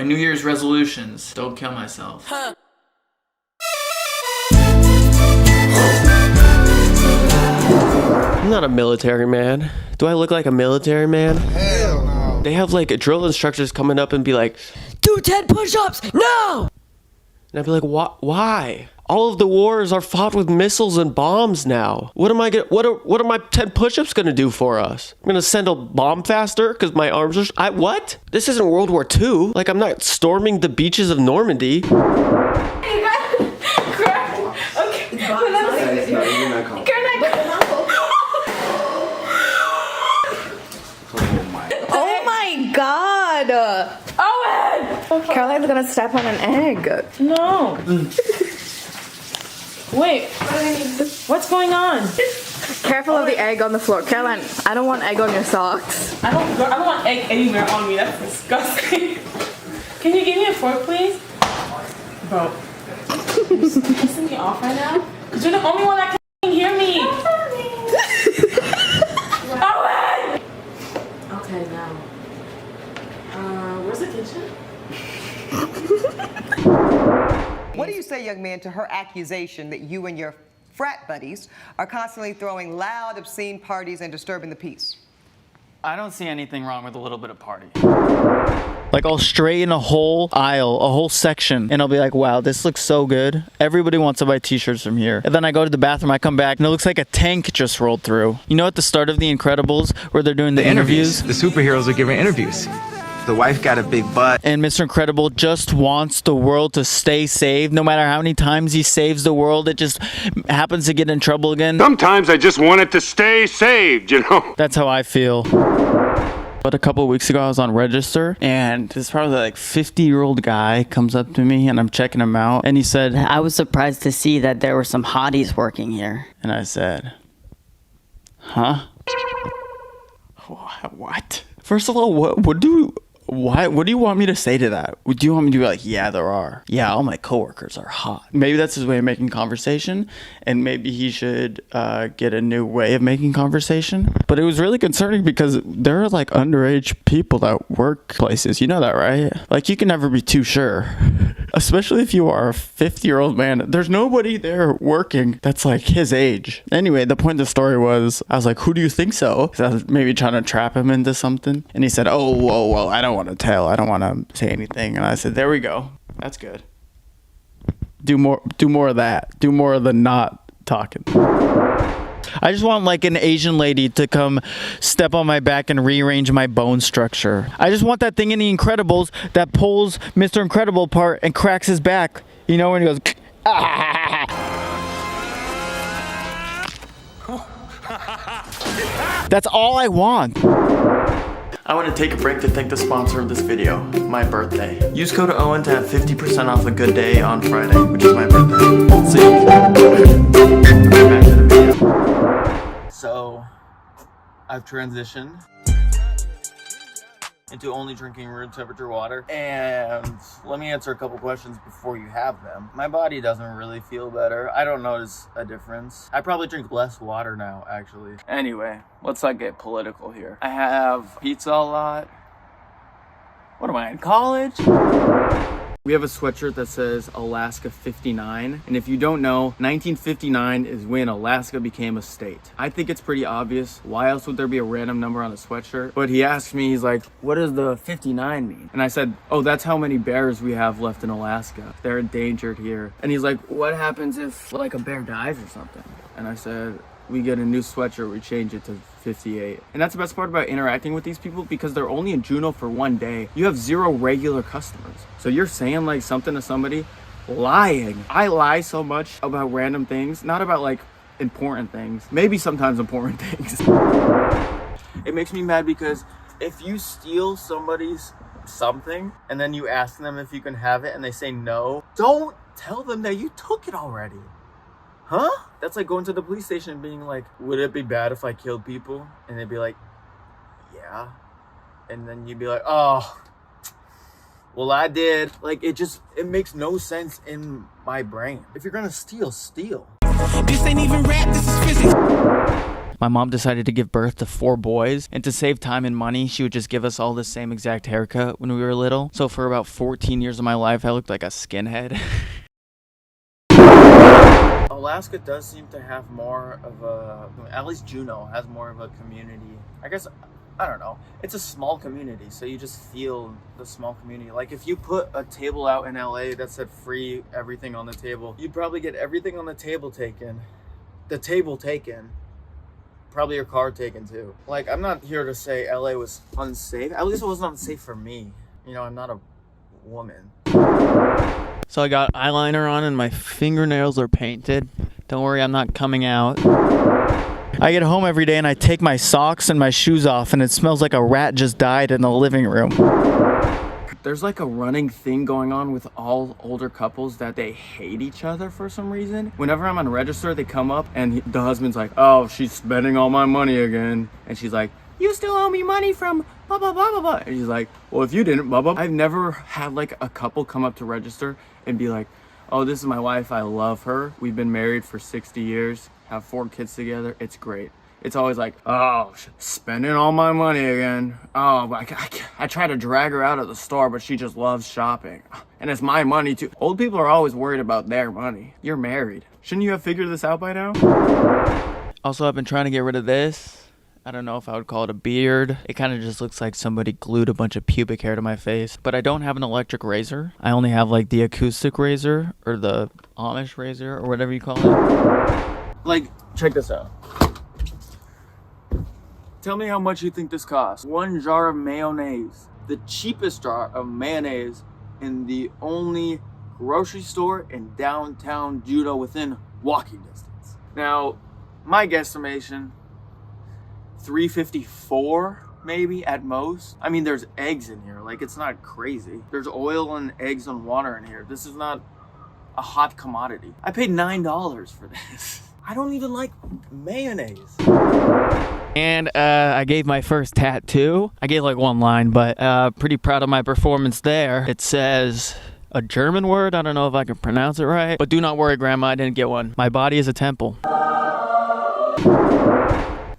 My New Year's resolutions. Don't kill myself. Huh. I'm not a military man. Do I look like a military man? Hell no. They have like drill instructors coming up and be like, do 10 push-ups, no! And I'd be like, why? All of the wars are fought with missiles and bombs now. What am I gonna, what are my 10 push-ups gonna do for us? I'm gonna send a bomb faster because my arms are, what? This isn't World War II. Like, I'm not storming the beaches of Normandy. Oh my god! Owen! Caroline's gonna step on an egg. No. Wait, what's going on? Careful of the egg on the floor. Caroline, I don't want egg on your socks. I don't want egg anywhere on me. That's disgusting. Can you give me a fork, please? Bro, you're pissing me off right now? Because you're the only one that can hear me. Owen! Okay, now. Where's the kitchen? What do you say, young man, to her accusation that you and your frat buddies are constantly throwing loud, obscene parties and disturbing the peace? I don't see anything wrong with a little bit of party. Like, I'll straighten a whole aisle, a whole section, and I'll be like, wow, this looks so good. Everybody wants to buy t-shirts from here. And then I go to the bathroom, I come back, and it looks like a tank just rolled through. You know at the start of The Incredibles, where they're doing the interviews? The superheroes are giving interviews. The wife got a big butt. And Mr. Incredible just wants the world to stay saved. No matter how many times he saves the world, it just happens to get in trouble again. Sometimes I just want it to stay saved, you know? That's how I feel. But a couple of weeks ago, I was on Register, and this probably like 50-year-old guy comes up to me, and I'm checking him out, and he said, I was surprised to see that there were some hotties working here. And I said, huh? What? First of all, what do you want me to say to that? Do you want me to be like, yeah, there are. Yeah, all my coworkers are hot. Maybe that's his way of making conversation, and maybe he should get a new way of making conversation. But it was really concerning because there are like underage people that work places. You know that, right? Like, you can never be too sure. Especially if you are a 50-year-old man. There's nobody there working that's like his age. Anyway, the point of the story was, I was like, who do you think so? 'Cause I was maybe trying to trap him into something. And he said, oh, well, I don't want to tell. I don't want to say anything. And I said, there we go. That's good. Do more of that. Do more of the not talking. I just want like an Asian lady to come step on my back and rearrange my bone structure. I just want that thing in The Incredibles that pulls Mr. Incredible apart and cracks his back. You know, when he goes, ah. That's all I want. I want to take a break to thank the sponsor of this video, my birthday. Use code Owen to have 50% off a good day on Friday, which is my birthday. See you. Back to the video. So, I've transitioned into only drinking room temperature water, and let me answer a couple questions before you have them. My body doesn't really feel better. I don't notice a difference. I probably drink less water now, actually. Anyway, let's not get political here. I have pizza a lot. What am I, in college? We have a sweatshirt that says Alaska 59, and if you don't know, 1959 is when Alaska became a state. I think it's pretty obvious. Why else would there be a random number on a sweatshirt? But he asked me, he's like, what does the 59 mean? And I said, oh, that's how many bears we have left in Alaska. They're endangered here. And he's like, what happens if like a bear dies or something? And I said, we get a new sweatshirt, we change it to 58. And that's the best part about interacting with these people, because they're only in Juneau for one day. You have 0 regular customers. So you're saying like something to somebody, lying. I lie so much about random things, not about like important things, maybe sometimes important things. It makes me mad because if you steal somebody's something and then you ask them if you can have it and they say no, don't tell them that you took it already. Huh? That's like going to the police station and being like, would it be bad if I killed people? And they'd be like, yeah. And then you'd be like, oh, well, I did. Like, it makes no sense in my brain. If you're gonna steal, steal. This ain't even rap, this is physics. My mom decided to give birth to 4 boys, and to save time and money, she would just give us all the same exact haircut when we were little. So for about 14 years of my life, I looked like a skinhead. Alaska does seem to have more of a, at least Juneau has more of a community. I guess, I don't know. It's a small community, so you just feel the small community. Like if you put a table out in LA that said free everything on the table, you'd probably get everything on the table taken. The table taken. Probably your car taken too. Like, I'm not here to say LA was unsafe. At least it wasn't unsafe for me. You know, I'm not a woman. So I got eyeliner on and my fingernails are painted. Don't worry, I'm not coming out. I get home every day and I take my socks and my shoes off and it smells like a rat just died in the living room. There's like a running thing going on with all older couples that they hate each other for some reason. Whenever I'm on register, they come up and the husband's like, oh, she's spending all my money again. And she's like, you still owe me money from blah, blah, blah, blah, blah. And he's like, well, if you didn't, blah, blah. I've never had like a couple come up to register and be like, oh, this is my wife. I love her. We've been married for 60 years, have 4 kids together. It's great. It's always like, oh, spending all my money again. Oh, I try to drag her out of the store, but she just loves shopping. And it's my money too. Old people are always worried about their money. You're married. Shouldn't you have figured this out by now? Also, I've been trying to get rid of this. I don't know if I would call it a beard. It kind of just looks like somebody glued a bunch of pubic hair to my face. But I don't have an electric razor. I only have like the acoustic razor or the Amish razor or whatever you call it. Like, check this out. Tell me how much you think this costs. 1 jar of mayonnaise. The cheapest jar of mayonnaise in the only grocery store in downtown Juneau within walking distance. Now, my guesstimation, $3.54 maybe at most. I mean, there's eggs in here. Like, it's not crazy. There's oil and eggs and water in here. This is not a hot commodity. I paid $9 for this. I don't even like mayonnaise. And I gave my first tattoo. I gave like 1 line, but pretty proud of my performance there. It says a German word. I don't know if I can pronounce it right. But do not worry, Grandma, I didn't get one. My body is a temple.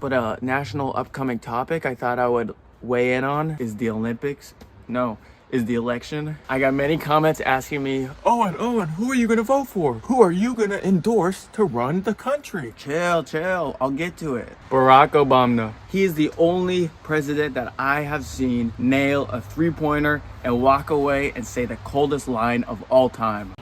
But a national upcoming topic I thought I would weigh in on is the Olympics. No, is the election. I got many comments asking me, Owen, who are you gonna vote for? Who are you gonna endorse to run the country? Chill, I'll get to it. Barack Obama. He is the only president that I have seen nail a 3-pointer and walk away and say the coldest line of all time.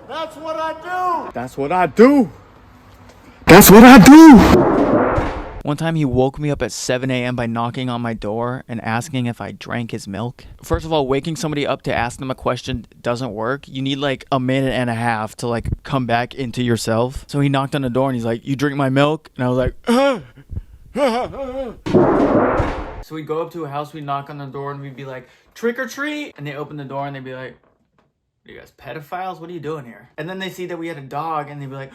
That's what I do. That's what I do. That's what I do. One time he woke me up at 7 a.m. by knocking on my door and asking if I drank his milk. First of all, waking somebody up to ask them a question doesn't work. You need like a minute and a half to like come back into yourself. So he knocked on the door and he's like, you drink my milk? And I was like, So we'd go up to a house, we'd knock on the door and we'd be like, trick or treat. And they open the door and they'd be like, are you guys pedophiles? What are you doing here? And then they see that we had a dog and they'd be like,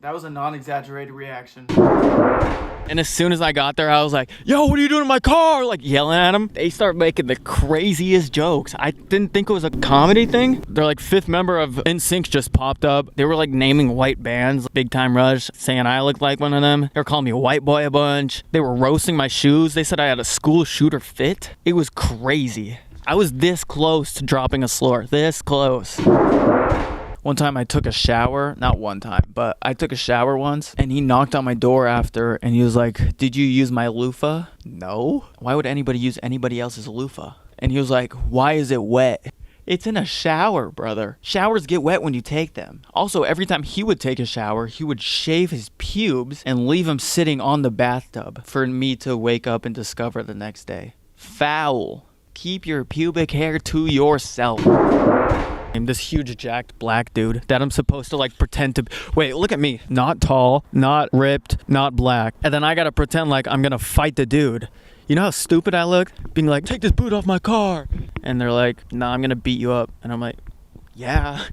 that was a non-exaggerated reaction. And as soon as I got there, I was like, yo, what are you doing in my car? Like yelling at them. They start making the craziest jokes. I didn't think it was a comedy thing. They're like 5th member of NSYNC just popped up. They were like naming white bands, Big Time Rush, saying I looked like one of them. They were calling me white boy a bunch. They were roasting my shoes. They said I had a school shooter fit. It was crazy. I was this close to dropping a slur. This close. One time I took a shower, not one time, but I took a shower once and he knocked on my door after and he was like, did you use my loofah? No. Why would anybody use anybody else's loofah? And he was like, why is it wet? It's in a shower, brother. Showers get wet when you take them. Also, every time he would take a shower, he would shave his pubes and leave them sitting on the bathtub for me to wake up and discover the next day. Foul. Keep your pubic hair to yourself. I'm this huge jacked black dude that I'm supposed to like pretend to wait, look at me, not tall, not ripped, not black, and then I gotta pretend like I'm gonna fight the dude. You know how stupid I look being like, take this boot off my car, and they're like, nah, I'm gonna beat you up, and I'm like, yeah.